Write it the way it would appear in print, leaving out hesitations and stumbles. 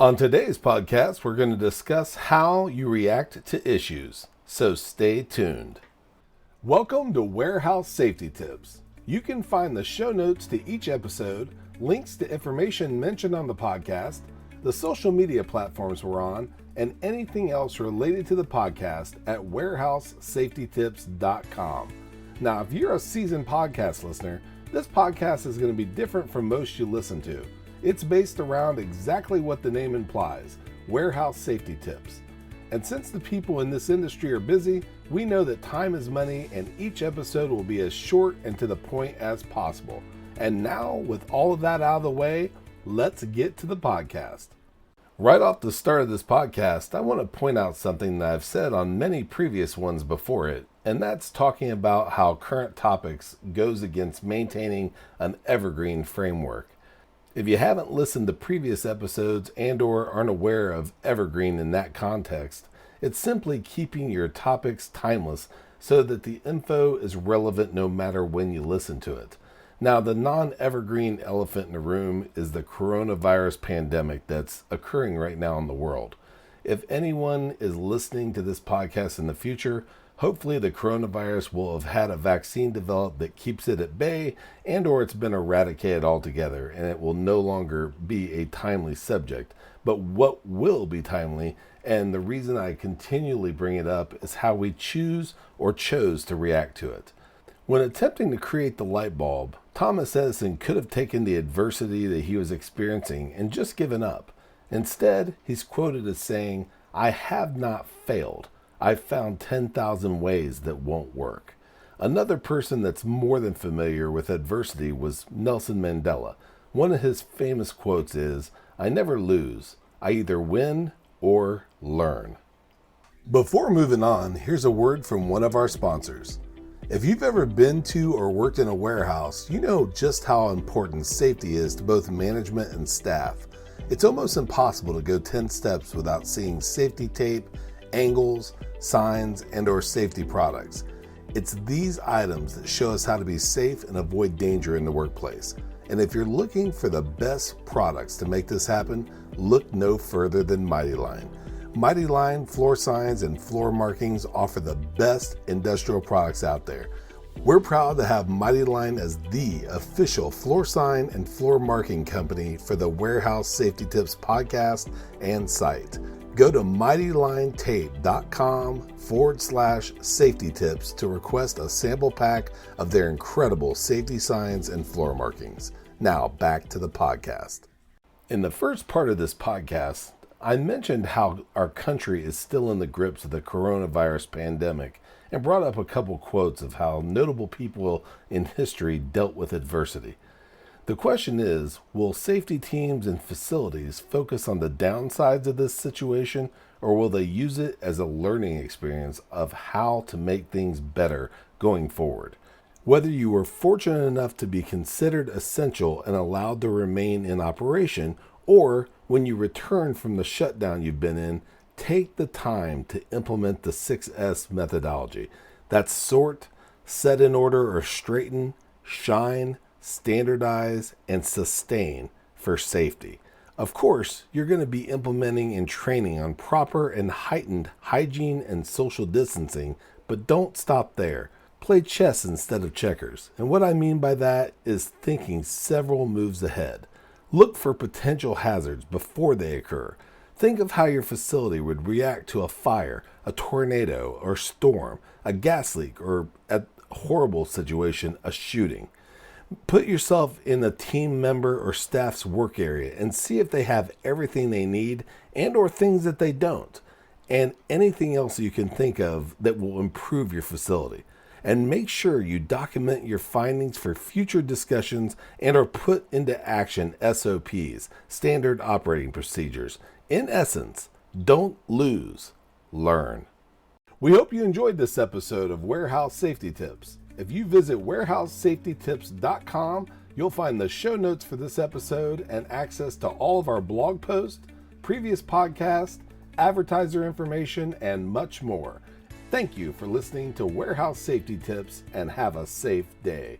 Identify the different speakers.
Speaker 1: On today's podcast, we're going to discuss how you react to issues, so stay tuned. Welcome to Warehouse Safety Tips. You can find the show notes to each episode, links to information mentioned on the podcast, the social media platforms we're on, and anything else related to the podcast at warehousesafetytips.com. Now, if you're a seasoned podcast listener, this podcast is going to be different from most you listen to. It's based around exactly what the name implies, warehouse safety tips. And since the people in this industry are busy, we know that time is money and each episode will be as short and to the point as possible. And now, with all of that out of the way, let's get to the podcast. Right off the start of this podcast, I want to point out something that I've said on many previous ones before it, and that's talking about how current topics goes against maintaining an evergreen framework. If you haven't listened to previous episodes and or aren't aware of evergreen in that context, it's simply keeping your topics timeless so that the info is relevant no matter when you listen to it. Now, the non-evergreen elephant in the room is the coronavirus pandemic that's occurring right now in the world. If anyone is listening to this podcast in the future, hopefully the coronavirus will have had a vaccine developed that keeps it at bay and or it's been eradicated altogether and it will no longer be a timely subject. But what will be timely, and the reason I continually bring it up, is how we choose or chose to react to it. When attempting to create the light bulb, Thomas Edison could have taken the adversity that he was experiencing and just given up. Instead, he's quoted as saying, "I have not failed. I've found 10,000 ways that won't work." Another person that's more than familiar with adversity was Nelson Mandela. One of his famous quotes is, "I never lose. I either win or learn." Before moving on, here's a word from one of our sponsors. If you've ever been to or worked in a warehouse, you know just how important safety is to both management and staff. It's almost impossible to go 10 steps without seeing safety tape, angles, signs, and or safety products. It's these items that show us how to be safe and avoid danger in the workplace. And if you're looking for the best products to make this happen, look no further than Mighty Line. Mighty Line floor signs and floor markings offer the best industrial products out there. We're proud to have Mighty Line as the official floor sign and floor marking company for the Warehouse Safety Tips podcast and site. Go to mightylinetape.com/safety tips to request a sample pack of their incredible safety signs and floor markings. Now back to the podcast. In the first part of this podcast, I mentioned how our country is still in the grips of the coronavirus pandemic and brought up a couple quotes of how notable people in history dealt with adversity. The question is, will safety teams and facilities focus on the downsides of this situation, or will they use it as a learning experience of how to make things better going forward? Whether you were fortunate enough to be considered essential and allowed to remain in operation, or when you return from the shutdown you've been in, take the time to implement the 6S methodology. That's sort, set in order or straighten, shine, standardize, and sustain for safety. Of course, you're going to be implementing and training on proper and heightened hygiene and social distancing, but don't stop there. Play chess instead of checkers. And what I mean by that is thinking several moves ahead. Look for potential hazards before they occur. Think of how your facility would react to a fire, a tornado, or storm, a gas leak, or a horrible situation, a shooting. Put yourself in a team member or staff's work area and see if they have everything they need and or things that they don't, and anything else you can think of that will improve your facility. And make sure you document your findings for future discussions and or put into action SOPs, standard operating procedures. In essence, don't lose, learn. We hope you enjoyed this episode of Warehouse Safety Tips. If you visit warehousesafetytips.com, you'll find the show notes for this episode and access to all of our blog posts, previous podcasts, advertiser information, and much more. Thank you for listening to Warehouse Safety Tips and have a safe day.